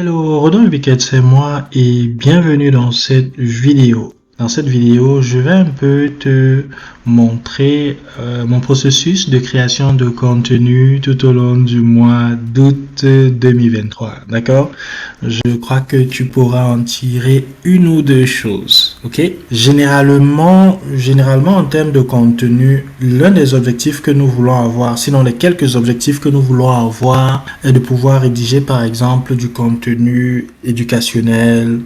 Hello, Rodon Ubiquette, c'est moi et bienvenue dans cette vidéo. Dans cette vidéo, je vais un peu te montrer mon processus de création de contenu tout au long du mois d'août 2023. D'accord? Je crois que tu pourras en tirer une ou deux choses. Ok? Généralement, en termes de contenu, l'un des objectifs que nous voulons avoir, sinon les quelques objectifs que nous voulons avoir, est de pouvoir rédiger, par exemple, du contenu éducationnel,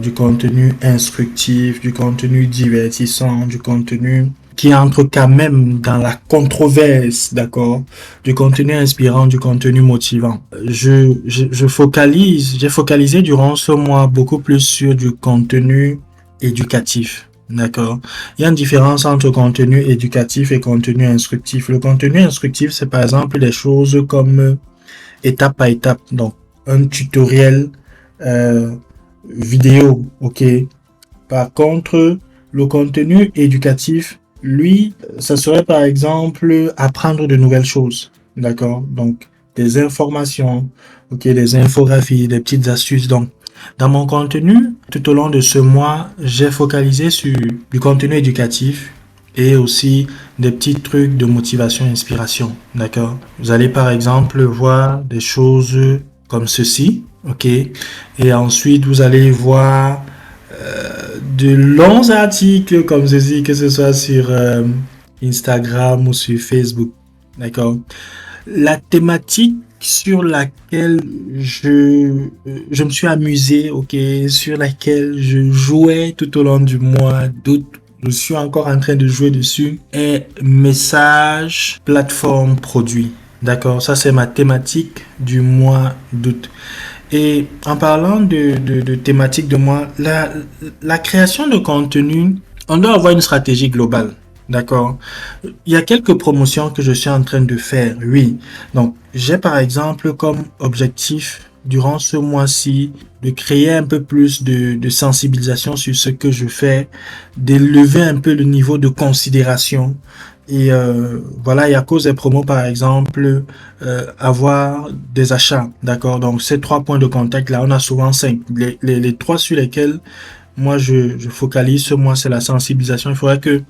du contenu instructif, du contenu divertissant, du contenu qui entre quand même dans la controverse, d'accord, du contenu inspirant, du contenu motivant. J'ai focalisé durant ce mois beaucoup plus sur du contenu éducatif, d'accord. Il y a une différence entre contenu éducatif et contenu instructif. Le contenu instructif, c'est par exemple des choses comme étape par étape, donc un tutoriel euh, vidéo, ok. Par contre, le contenu éducatif, lui, ça serait par exemple apprendre de nouvelles choses, d'accord? Donc, des informations, ok, des infographies, des petites astuces. Donc, dans mon contenu, tout au long de ce mois, j'ai focalisé sur du contenu éducatif et aussi des petits trucs de motivation et inspiration, d'accord? Vous allez par exemple voir des choses comme ceci, ok? Et ensuite, vous allez voir de longs articles comme ceci, que ce soit sur Instagram ou sur Facebook. D'accord? La thématique sur laquelle je me suis amusé, ok, sur laquelle je jouais tout au long du mois d'août, je suis encore en train de jouer dessus, est message, plateforme, produit. D'accord? Ça, c'est ma thématique du mois d'août. Et en parlant de thématique de moi, la création de contenu, on doit avoir une stratégie globale. D'accord? Il y a quelques promotions que je suis en train de faire, oui. Donc, j'ai par exemple comme objectif durant ce mois-ci de créer un peu plus de sensibilisation sur ce que je fais, d'élever un peu le niveau de considération. Et voilà, et à cause des promos, par exemple, avoir des achats, d'accord? Donc, ces trois points de contact, là, on a souvent cinq. Les trois sur lesquels moi, je focalise ce mois, c'est la sensibilisation. Il faudrait que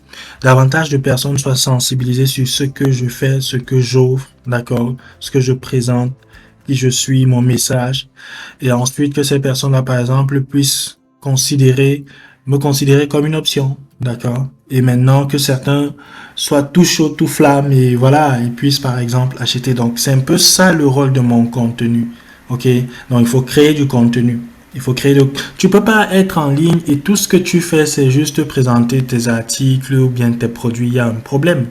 davantage de personnes soient sensibilisées sur ce que je fais, ce que j'offre, d'accord? Ce que je présente, qui je suis, mon message. Et ensuite, que ces personnes-là, par exemple, puissent me considérer comme une option, d'accord? Et maintenant que certains soient tout chaud, tout flamme, et voilà, ils puissent, par exemple, acheter. Donc, c'est un peu ça le rôle de mon contenu, ok? Donc, il faut créer du contenu. Il faut créer de... Tu peux pas être en ligne et tout ce que tu fais, c'est juste présenter tes articles ou bien tes produits. Il y a un problème.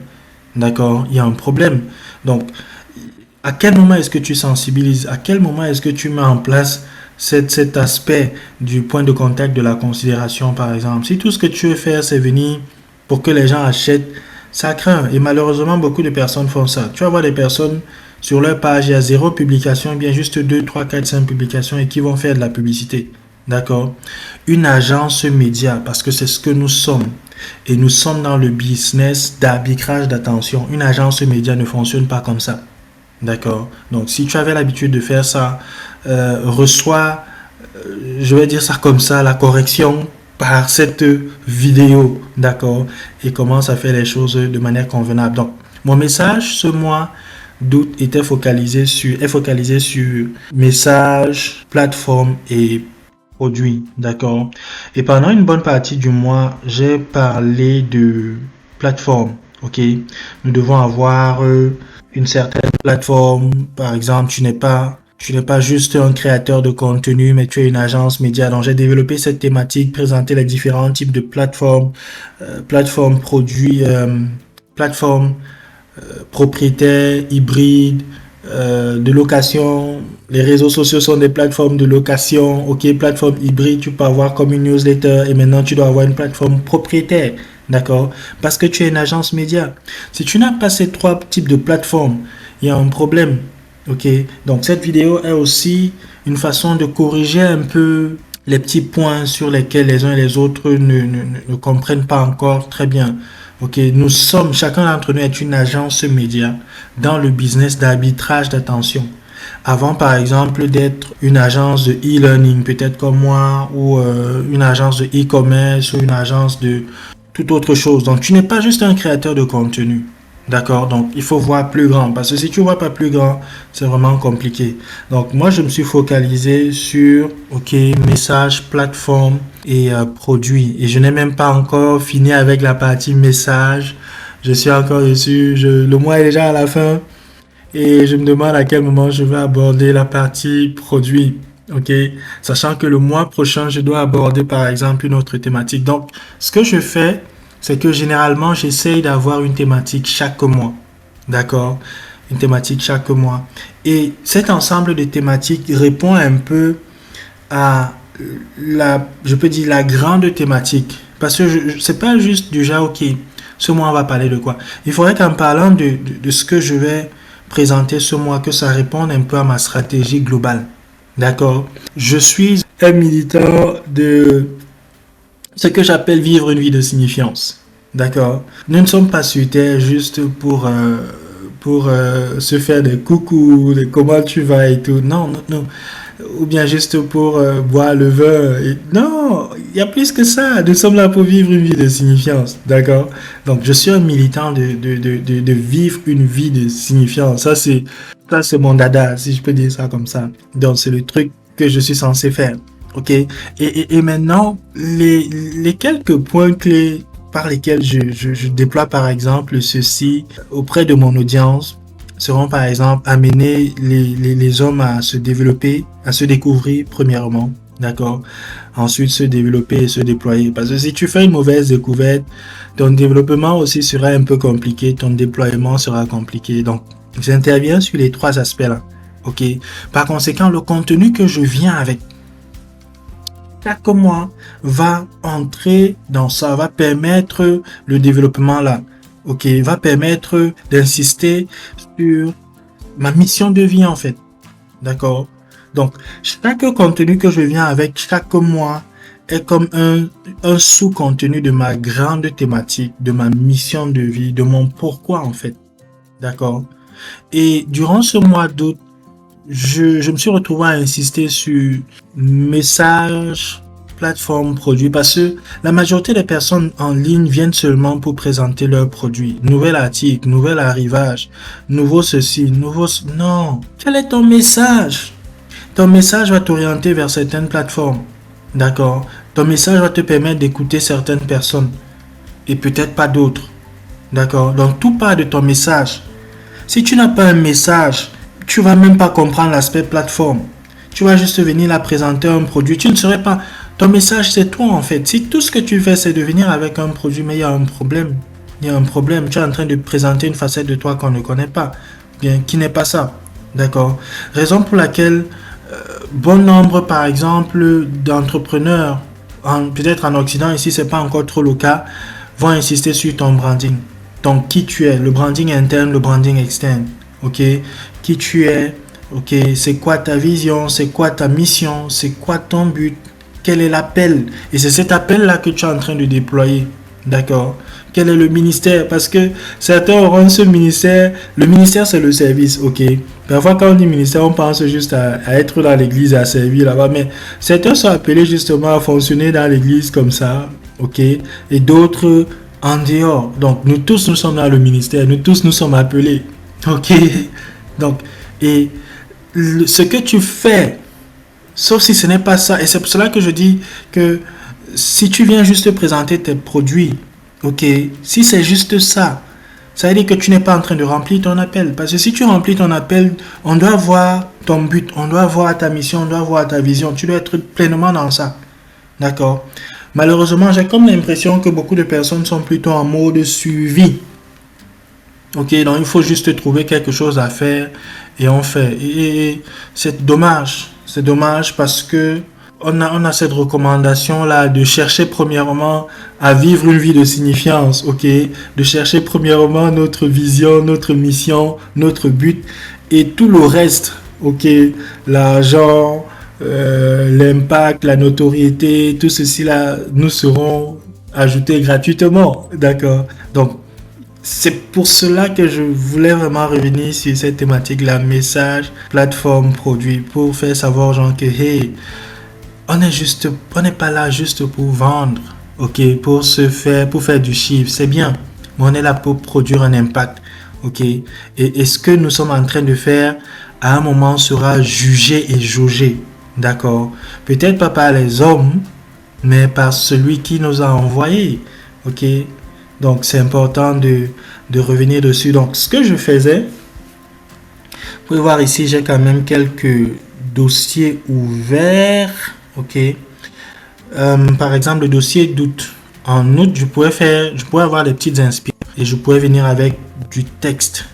D'accord? Il y a un problème. Donc, à quel moment est-ce que tu sensibilises? À quel moment est-ce que tu mets en place cet aspect du point de contact de la considération, par exemple? Si tout ce que tu veux faire, c'est venir pour que les gens achètent, ça craint. Et malheureusement, beaucoup de personnes font ça. Tu vas voir des personnes sur leur page, il y a zéro publication, bien juste 2, 3, 4, 5 publications et qui vont faire de la publicité. D'accord? Une agence média, parce que c'est ce que nous sommes. Et nous sommes dans le business d'arbitrage d'attention. Une agence média ne fonctionne pas comme ça. D'accord? Donc, si tu avais l'habitude de faire ça, reçois, je vais dire ça comme ça, la correction par cette vidéo. D'accord? Et commence à faire les choses de manière convenable. Donc, mon message ce mois d'août est focalisé sur message, plateforme et produits, d'accord? Et pendant une bonne partie du mois, j'ai parlé de plateforme, ok? Nous devons avoir une certaine plateforme. Par exemple, tu n'es pas juste un créateur de contenu, mais tu es une agence média. Donc, j'ai développé cette thématique, présenté les différents types de plateformes, plateformes produits, plateformes propriétaires, hybrides, de location. Les réseaux sociaux sont des plateformes de location. Ok, plateforme hybride, tu peux avoir comme une newsletter et maintenant tu dois avoir une plateforme propriétaire. D'accord? Parce que tu es une agence média. Si tu n'as pas ces trois types de plateformes, il y a un problème. Ok? Donc cette vidéo est aussi une façon de corriger un peu les petits points sur lesquels les uns et les autres ne comprennent pas encore très bien. Ok, chacun d'entre nous est une agence média dans le business d'arbitrage d'attention. avant par exemple d'être une agence de e-learning, peut-être comme moi, ou une agence de e-commerce, ou une agence de toute autre chose. Donc tu n'es pas juste un créateur de contenu. D'accord? Donc il faut voir plus grand, parce que si tu vois pas plus grand, c'est vraiment compliqué. Donc moi je me suis focalisé sur, ok, message, plateforme et produit. Et je n'ai même pas encore fini avec la partie message. Je suis encore dessus. Le mois est déjà à la fin. Et je me demande à quel moment je vais aborder la partie produit. Ok, sachant que le mois prochain, je dois aborder par exemple une autre thématique. Donc, ce que je fais, c'est que généralement, j'essaye d'avoir une thématique chaque mois. D'accord? Une thématique chaque mois. Et cet ensemble de thématiques répond un peu à je peux dire, la grande thématique. Parce que c'est pas juste du genre, ok, ce mois on va parler de quoi. Il faudrait qu'en parlant de ce que je vais présenter ce mois, que ça réponde un peu à ma stratégie globale. D'accord? Je suis un militant de ce que j'appelle vivre une vie de signifiance. D'accord? Nous ne sommes pas sur Terre juste pour se faire des coucou, des comment tu vas et tout. Non, non, non. Ou bien juste pour boire le vin. Non, il y a plus que ça. Nous sommes là pour vivre une vie de signifiance. D'accord? Donc, je suis un militant de vivre une vie de signifiance. Ça, c'est mon dada, si je peux dire ça comme ça. Donc, c'est le truc que je suis censé faire. OK? Et maintenant, les quelques points clés par lesquels je déploie, par exemple, ceci auprès de mon audience seront, par exemple, amener les hommes à se développer, à se découvrir, premièrement. D'accord? Ensuite, se développer et se déployer. Parce que si tu fais une mauvaise découverte, ton développement aussi sera un peu compliqué, ton déploiement sera compliqué. Donc, j'interviens sur les trois aspects-là. OK? Par conséquent, le contenu que je viens avec chaque mois va entrer dans ça, va permettre le développement là. OK? Va permettre d'insister sur ma mission de vie en fait. D'accord? Donc, chaque contenu que je viens avec chaque mois est comme un sous-contenu de ma grande thématique, de ma mission de vie, de mon pourquoi en fait. D'accord? Et durant ce mois d'août, je me suis retrouvé à insister sur message, plateforme, produit, parce que la majorité des personnes en ligne viennent seulement pour présenter leurs produits. Nouvel article, nouvel arrivage, nouveau ceci, nouveau... Non. Quel est ton message? Ton message va t'orienter vers certaines plateformes. D'accord? Ton message va te permettre d'écouter certaines personnes et peut-être pas d'autres. D'accord? Donc tout part de ton message. Si tu n'as pas un message, tu vas même pas comprendre l'aspect plateforme. Tu vas juste venir là présenter un produit. Tu ne serais pas... Ton message, c'est toi en fait. Si tout ce que tu fais, c'est de venir avec un produit, mais il y a un problème. Il y a un problème. Tu es en train de présenter une facette de toi qu'on ne connaît pas. Bien, qui n'est pas ça. D'accord? Raison pour laquelle bon nombre, par exemple, d'entrepreneurs, peut-être en Occident, ici, c'est pas encore trop le cas, vont insister sur ton branding. Donc, qui tu es, le branding interne, le branding externe. OK? Qui tu es, OK? C'est quoi ta vision? C'est quoi ta mission? C'est quoi ton but? Quel est l'appel? Et c'est cet appel-là que tu es en train de déployer. D'accord? Quel est le ministère? Parce que certains auront ce ministère. Le ministère, c'est le service, ok? Parfois, quand on dit ministère, on pense juste à être dans l'église, à servir là-bas. Mais certains sont appelés justement à fonctionner dans l'église comme ça, ok? Et d'autres en dehors. Donc, nous tous, nous sommes dans le ministère. Nous tous, nous sommes appelés, ok? Donc, et ce que tu fais, sauf si ce n'est pas ça. Et c'est pour cela que je dis que si tu viens juste présenter tes produits, ok, si c'est juste ça, ça veut dire que tu n'es pas en train de remplir ton appel. Parce que si tu remplis ton appel, on doit voir ton but, on doit voir ta mission, on doit voir ta vision. Tu dois être pleinement dans ça. D'accord? Malheureusement, j'ai comme l'impression que beaucoup de personnes sont plutôt en mode suivi. Ok, donc il faut juste trouver quelque chose à faire et on fait. Et c'est dommage. C'est dommage parce que on a cette recommandation là de chercher premièrement à vivre une vie de signifiance, ok, de chercher premièrement notre vision, notre mission, notre but et tout le reste, ok, l'argent, l'impact, la notoriété, tout ceci là nous seront ajoutés gratuitement, d'accord. Donc c'est pour cela que je voulais vraiment revenir sur cette thématique, la message, plateforme, produit, pour faire savoir aux gens que, hey, on n'est pas là juste pour vendre, ok, pour faire du chiffre, c'est bien, mais on est là pour produire un impact, ok. Et ce que nous sommes en train de faire, à un moment, sera jugé et jaugé, d'accord. Peut-être pas par les hommes, mais par celui qui nous a envoyés, ok. Donc, c'est important de revenir dessus. Donc, ce que je faisais, vous pouvez voir ici, j'ai quand même quelques dossiers ouverts. Ok. Par exemple, le dossier d'août. En août, je pouvais avoir des petites inspirations et je pouvais venir avec du texte.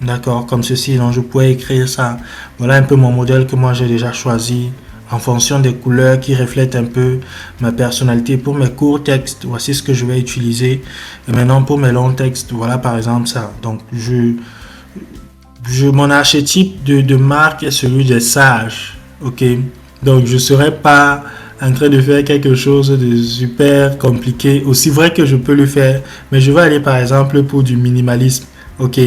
D'accord, comme ceci. Donc, je pouvais écrire ça. Voilà un peu mon modèle que moi j'ai déjà choisi en fonction des couleurs qui reflètent un peu ma personnalité. Pour mes courts textes, voici ce que je vais utiliser. Et maintenant, pour mes longs textes, voilà par exemple ça. Donc, mon archétype de marque est celui des sages. Ok. Donc, je ne serai pas en train de faire quelque chose de super compliqué. Aussi vrai que je peux le faire. Mais je vais aller par exemple pour du minimalisme. Ok.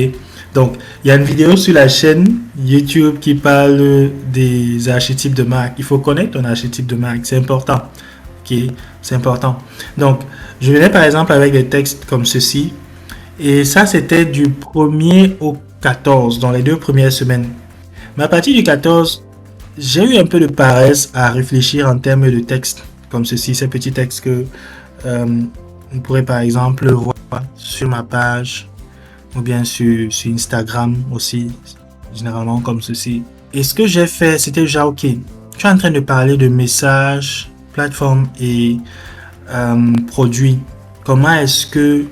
Donc, il y a une vidéo sur la chaîne YouTube qui parle des archétypes de marque. Il faut connaître ton archétype de marque. C'est important. Ok. C'est important. Donc, je venais par exemple avec des textes comme ceci. Et ça, c'était du 1er au 14, dans les 2 premières semaines. Mais à partir du 14, j'ai eu un peu de paresse à réfléchir en termes de texte, comme ceci, ces petits textes que vous pourrez par exemple voir sur ma page ou bien sur Instagram aussi, généralement comme ceci. Et ce que j'ai fait, c'était déjà ok. Tu es en train de parler de messages, plateformes et produits. Comment est-ce que,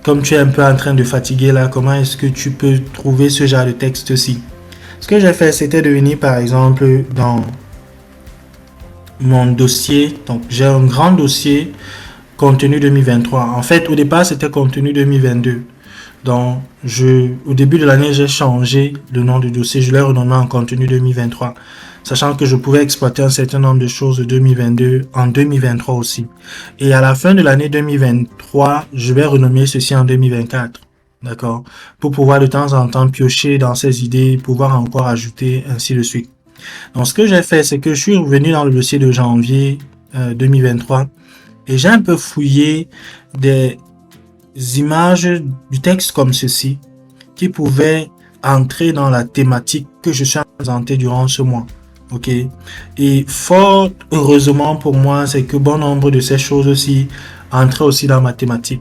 comme tu es un peu en train de fatiguer là, comment est-ce que tu peux trouver ce genre de texte-ci? Ce que j'ai fait, c'était de venir par exemple dans mon dossier. Donc, j'ai un grand dossier contenu 2023. En fait, au départ, c'était contenu 2022. Donc, au début de l'année, j'ai changé le nom du dossier. Je l'ai renommé en contenu 2023. Sachant que je pouvais exploiter un certain nombre de choses de 2022 en 2023 aussi. Et à la fin de l'année 2023, je vais renommer ceci en 2024. D'accord? Pour pouvoir de temps en temps piocher dans ces idées, pouvoir encore ajouter, ainsi de suite. Donc, ce que j'ai fait, c'est que je suis revenu dans le dossier de janvier 2023 et j'ai un peu fouillé des images du texte comme ceci qui pouvaient entrer dans la thématique que je suis en train de présenter durant ce mois. Ok? Et fort heureusement pour moi, c'est que bon nombre de ces choses-ci entraient aussi dans ma thématique.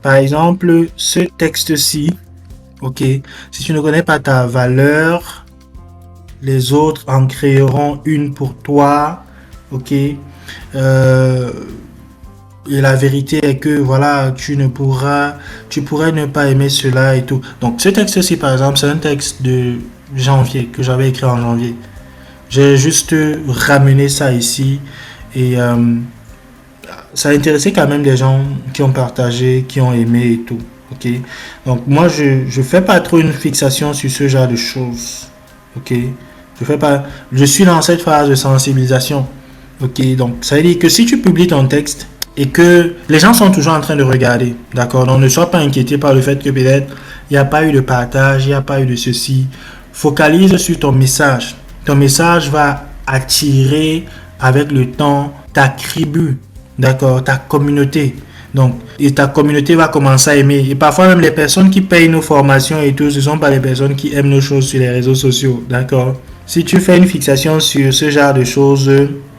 Par exemple, ce texte-ci, ok, si tu ne connais pas ta valeur, les autres en créeront une pour toi, ok. Et la vérité est que voilà, tu pourrais ne pas aimer cela et tout. Donc ce texte-ci, par exemple, c'est un texte de janvier que j'avais écrit en janvier. J'ai juste ramené ça ici et ça a intéressé quand même des gens qui ont partagé, qui ont aimé et tout. Ok. Donc moi je fais pas trop une fixation sur ce genre de choses. Ok. Je suis dans cette phase de sensibilisation. Ok. Donc ça veut dire que si tu publies ton texte et que les gens sont toujours en train de regarder, d'accord. Donc ne sois pas inquiété par le fait que peut-être il n'y a pas eu de partage, il n'y a pas eu de ceci. Focalise sur ton message. Ton message va attirer avec le temps ta tribu. D'accord, ta communauté. Donc, et ta communauté va commencer à aimer. Et parfois même les personnes qui payent nos formations et tout, ce ne sont pas les personnes qui aiment nos choses sur les réseaux sociaux. D'accord. Si tu fais une fixation sur ce genre de choses,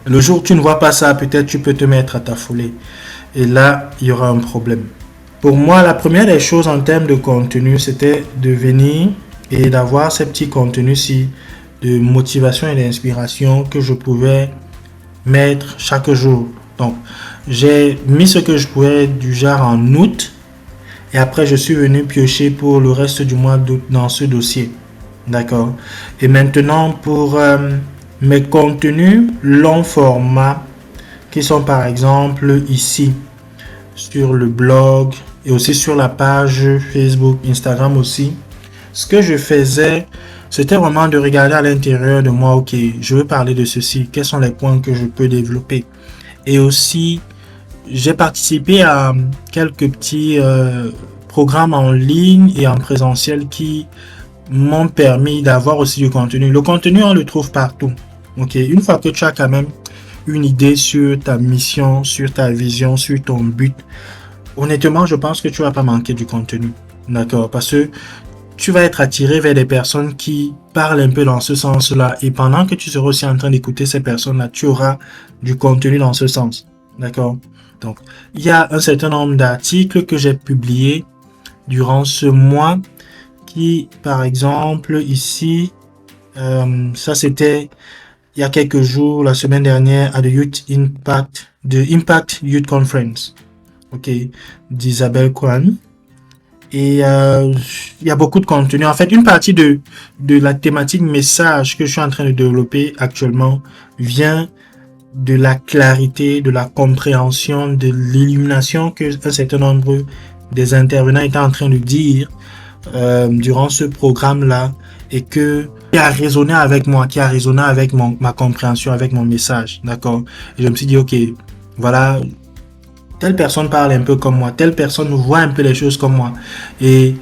le jour où tu ne vois pas ça, peut-être tu peux te mettre à t'affoler. Et là, il y aura un problème. Pour moi, la première des choses en termes de contenu, c'était de venir et d'avoir ces petits contenus-ci de motivation et d'inspiration que je pouvais mettre chaque jour. Donc, j'ai mis ce que je pouvais du genre en août et après je suis venu piocher pour le reste du mois d'août dans ce dossier. D'accord. Et maintenant pour mes contenus long format qui sont par exemple ici sur le blog et aussi sur la page Facebook, Instagram aussi. Ce que je faisais, c'était vraiment de regarder à l'intérieur de moi, ok, je veux parler de ceci, quels sont les points que je peux développer. Et aussi, j'ai participé à quelques petits programmes en ligne et en présentiel qui m'ont permis d'avoir aussi du contenu. Le contenu, on le trouve partout. Ok, une fois que tu as quand même une idée sur ta mission, sur ta vision, sur ton but, honnêtement, je pense que tu vas pas manquer du contenu. D'accord? Parce que tu vas être attiré vers des personnes qui parlent un peu dans ce sens-là. Et pendant que tu seras aussi en train d'écouter ces personnes-là, tu auras du contenu dans ce sens. D'accord? Donc, il y a un certain nombre d'articles que j'ai publiés durant ce mois qui, par exemple, ici, ça c'était il y a quelques jours, la semaine dernière, à The Impact Youth Conference, ok, d'Isabelle Kwan. Et il y a beaucoup de contenu. En fait, une partie de la thématique message que je suis en train de développer actuellement vient de la clarité, de la compréhension, de l'illumination que un certain nombre des intervenants étaient en train de dire durant ce programme-là et qui a résonné avec moi, qui a résonné avec ma compréhension, avec mon message, d'accord? Et je me suis dit, ok, voilà, telle personne parle un peu comme moi, telle personne voit un peu les choses comme moi. Et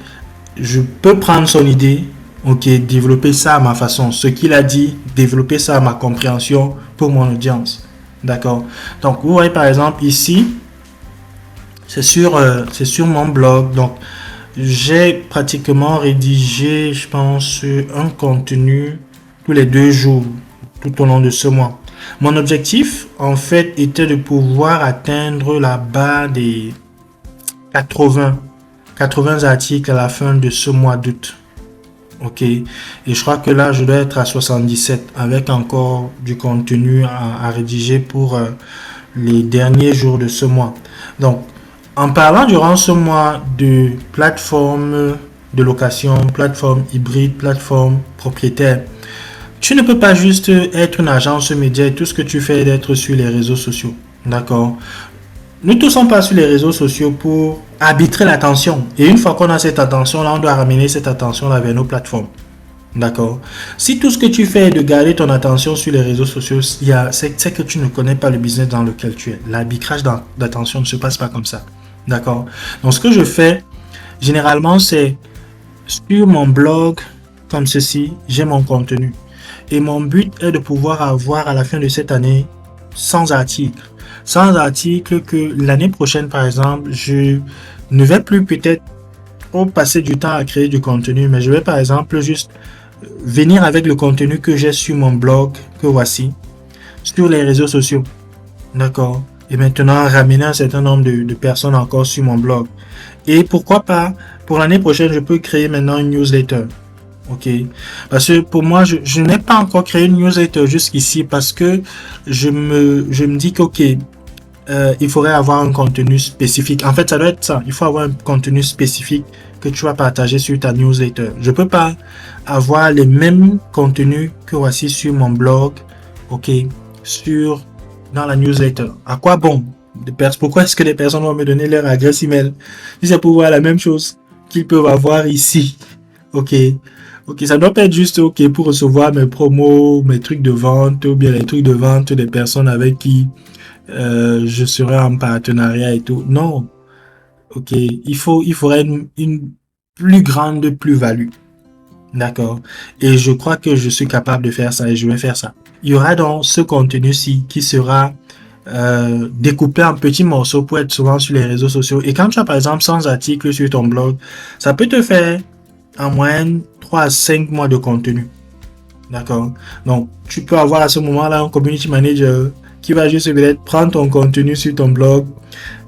je peux prendre son idée, ok, développer ça à ma façon. Ce qu'il a dit, développer ça à ma compréhension pour mon audience. D'accord? Donc, vous voyez par exemple ici, c'est sur mon blog. Donc, j'ai pratiquement rédigé, je pense, un contenu tous les 2 jours, tout au long de ce mois. Mon objectif, en fait, était de pouvoir atteindre la barre des 80 articles à la fin de ce mois d'août. Ok. Et je crois que là, je dois être à 77 avec encore du contenu à rédiger pour les derniers jours de ce mois. Donc, en parlant durant ce mois de plateforme de location, plateforme hybride, plateforme propriétaire, tu ne peux pas juste être une agence média et tout ce que tu fais est d'être sur les réseaux sociaux. D'accord? Nous ne sommes pas sur les réseaux sociaux pour arbitrer l'attention. Et une fois qu'on a cette attention-là, on doit ramener cette attention-là vers nos plateformes. D'accord? Si tout ce que tu fais est de garder ton attention sur les réseaux sociaux, c'est que tu ne connais pas le business dans lequel tu es. L'arbitrage d'attention ne se passe pas comme ça. D'accord? Donc, ce que je fais, généralement, c'est sur mon blog, comme ceci, j'ai mon contenu. Et mon but est de pouvoir avoir à la fin de cette année 100 articles. 100 articles que l'année prochaine, par exemple, je ne vais plus peut-être passer du temps à créer du contenu, mais je vais par exemple juste venir avec le contenu que j'ai sur mon blog, que voici, sur les réseaux sociaux. D'accord? Et maintenant, ramener un certain nombre de personnes encore sur mon blog. Et pourquoi pas, pour l'année prochaine, je peux créer maintenant une newsletter. Ok, parce que pour moi, je n'ai pas encore créé une newsletter jusqu'ici parce que je me dis qu'ok, il faudrait avoir un contenu spécifique. En fait, ça doit être ça. Il faut avoir un contenu spécifique que tu vas partager sur ta newsletter. Je peux pas avoir les mêmes contenus que voici sur mon blog, ok, dans la newsletter. À quoi bon? Pourquoi est-ce que les personnes vont me donner leur adresse email si c'est pour voir la même chose qu'ils peuvent avoir ici? Ok. Ok, ça doit pas être juste ok pour recevoir mes promos, mes trucs de vente ou bien les trucs de vente des personnes avec qui je serai en partenariat et tout. Non. Ok, il faudrait une plus grande plus-value. D'accord. Et je crois que je suis capable de faire ça et je vais faire ça. Il y aura donc ce contenu-ci qui sera découpé en petits morceaux pour être souvent sur les réseaux sociaux. Et quand tu as par exemple 100 articles sur ton blog, ça peut te faire en moyenne 3 à 5 mois de contenu. D'accord? Donc, tu peux avoir à ce moment-là un community manager qui va juste peut-être prendre ton contenu sur ton blog,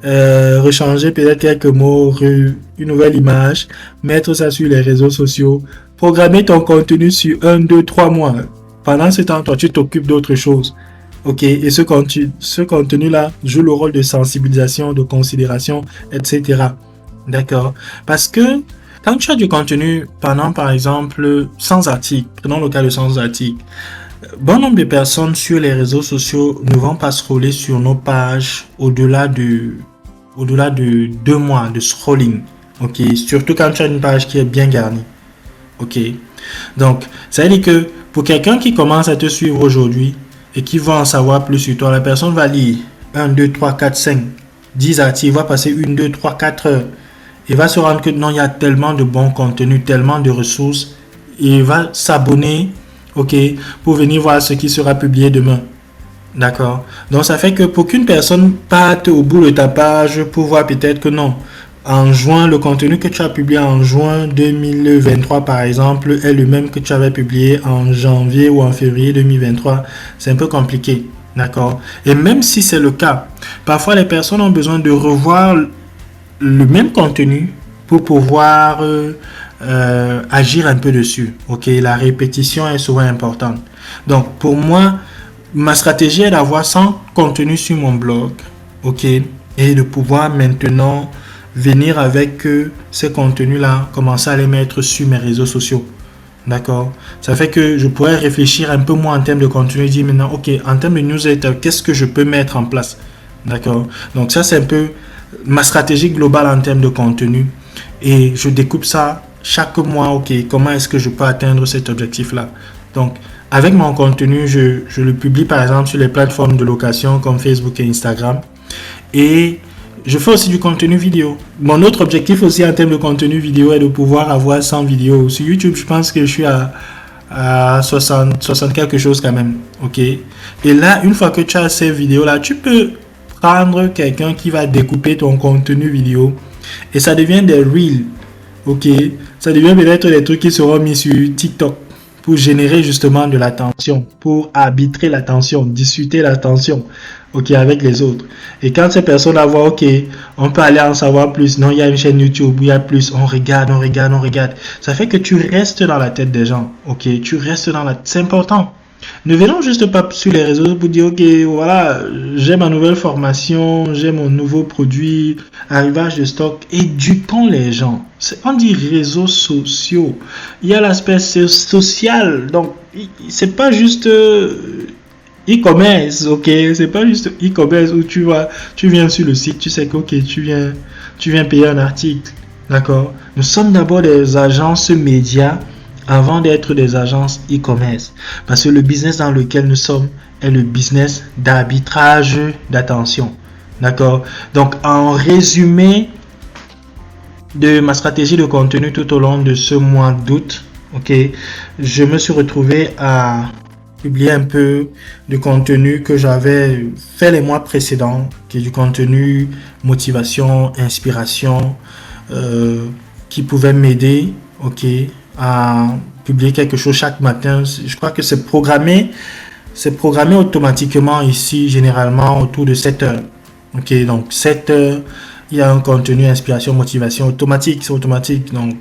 rechanger peut-être quelques mots, une nouvelle image, mettre ça sur les réseaux sociaux, programmer ton contenu sur 1, 2, 3 mois. Pendant ce temps, toi, tu t'occupes d'autres choses. Ok? Et ce contenu-là joue le rôle de sensibilisation, de considération, etc. D'accord? Parce que quand tu as du contenu pendant, par exemple, 100 articles, prenons le cas de 100 articles, bon nombre de personnes sur les réseaux sociaux ne vont pas scroller sur nos pages au-delà de 2 mois de scrolling. Ok, surtout quand tu as une page qui est bien garnie. Ok, donc ça veut dire que pour quelqu'un qui commence à te suivre aujourd'hui et qui va en savoir plus sur toi, la personne va lire 1, 2, 3, 4, 5, 10 articles, va passer 1, 2, 3, 4 heures. il va se rendre que non, il y a tellement de bons contenus, tellement de ressources, et il va s'abonner, ok, pour venir voir ce qui sera publié demain. D'accord. Donc ça fait que pour qu'une personne parte au bout de ta page pour voir peut-être que non, en juin, le contenu que tu as publié en juin 2023 par exemple est le même que tu avais publié en janvier ou en février 2023. C'est un peu compliqué. D'accord. Et même si c'est le cas, parfois les personnes ont besoin de revoir le même contenu pour pouvoir agir un peu dessus. Ok, la répétition est souvent importante. Donc pour moi, ma stratégie est d'avoir 100 contenus sur mon blog, ok, et de pouvoir maintenant venir avec ces contenus-là, commencer à les mettre sur mes réseaux sociaux. D'accord. Ça fait que je pourrais réfléchir un peu moins en termes de contenu et dire maintenant, ok, en termes de newsletter, qu'est-ce que je peux mettre en place? D'accord. Donc ça, c'est un peu ma stratégie globale en termes de contenu. Et je découpe ça chaque mois, ok, comment est-ce que je peux atteindre cet objectif-là? Donc, avec mon contenu, je le publie par exemple sur les plateformes de location comme Facebook et Instagram. Et je fais aussi du contenu vidéo. Mon autre objectif aussi en termes de contenu vidéo est de pouvoir avoir 100 vidéos. Sur YouTube, je pense que je suis à 60 quelque chose quand même. Ok. Et là, une fois que tu as ces vidéos-là, tu peux prendre quelqu'un qui va découper ton contenu vidéo et ça devient des reels. Ok. Ça devient peut-être des trucs qui seront mis sur TikTok pour générer justement de l'attention, pour arbitrer l'attention, discuter l'attention, ok, avec les autres. Et quand ces personnes voient, ok, on peut aller en savoir plus, non, il y a une chaîne YouTube, il y a plus, on regarde, on regarde, on regarde. Ça fait que tu restes dans la tête des gens, ok, tu restes dans la... C'est important. Ne venons juste pas sur les réseaux pour dire, ok, voilà, j'ai ma nouvelle formation, j'ai mon nouveau produit, arrivage de stock, éduquons les gens. On dit réseaux sociaux. Il y a l'aspect social, donc c'est pas juste e-commerce, ok, c'est pas juste e-commerce où tu viens sur le site, tu sais que, ok, tu viens payer un article, d'accord. Nous sommes d'abord des agences médias avant d'être des agences e-commerce. Parce que le business dans lequel nous sommes est le business d'arbitrage d'attention. D'accord? Donc, en résumé de ma stratégie de contenu tout au long de ce mois d'août, ok, je me suis retrouvé à publier un peu de contenu que j'avais fait les mois précédents, qui est du contenu motivation, inspiration, qui pouvait m'aider, ok, à publier quelque chose chaque matin. Je crois que c'est programmé automatiquement ici, généralement autour de 7 heures. Ok, donc 7 heures, il y a un contenu inspiration, motivation automatique, c'est automatique, donc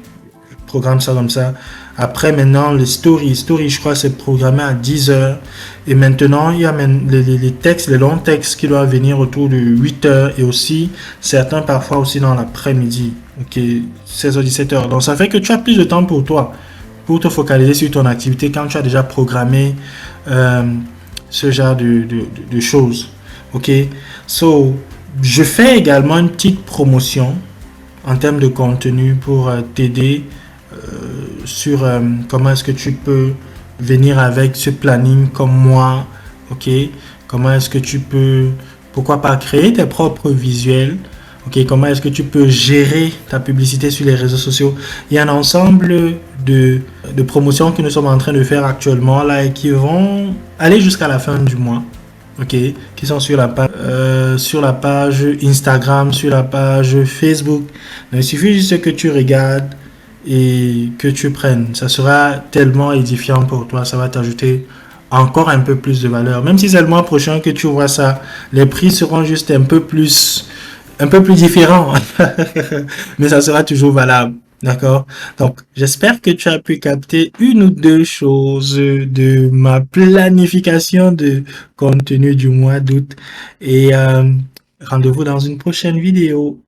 je programme ça comme ça. Après, maintenant, les stories, je crois, c'est programmé à 10 heures. Et maintenant, il y a les textes, les longs textes qui doivent venir autour de 8 heures et aussi, certains parfois aussi dans l'après-midi. Ok, 16h, 17h. Donc, ça fait que tu as plus de temps pour toi, pour te focaliser sur ton activité quand tu as déjà programmé ce genre de choses. Ok, so, je fais également une petite promotion en termes de contenu pour t'aider sur comment est-ce que tu peux venir avec ce planning comme moi, ok, comment est-ce que tu peux, pourquoi pas créer tes propres visuels, ok, comment est-ce que tu peux gérer ta publicité sur les réseaux sociaux. Il y a un ensemble de promotions que nous sommes en train de faire actuellement là et qui vont aller jusqu'à la fin du mois, ok, qui sont sur la page Instagram, sur la page Facebook. Donc, il suffit juste que tu regardes et que tu prennes. Ça sera tellement édifiant pour toi, ça va t'ajouter encore un peu plus de valeur. Même si c'est le mois prochain que tu vois ça, les prix seront juste un peu plus différents. Mais ça sera toujours valable. D'accord? Donc, j'espère que tu as pu capter une ou deux choses de ma planification de contenu du mois d'août. Et rendez-vous dans une prochaine vidéo.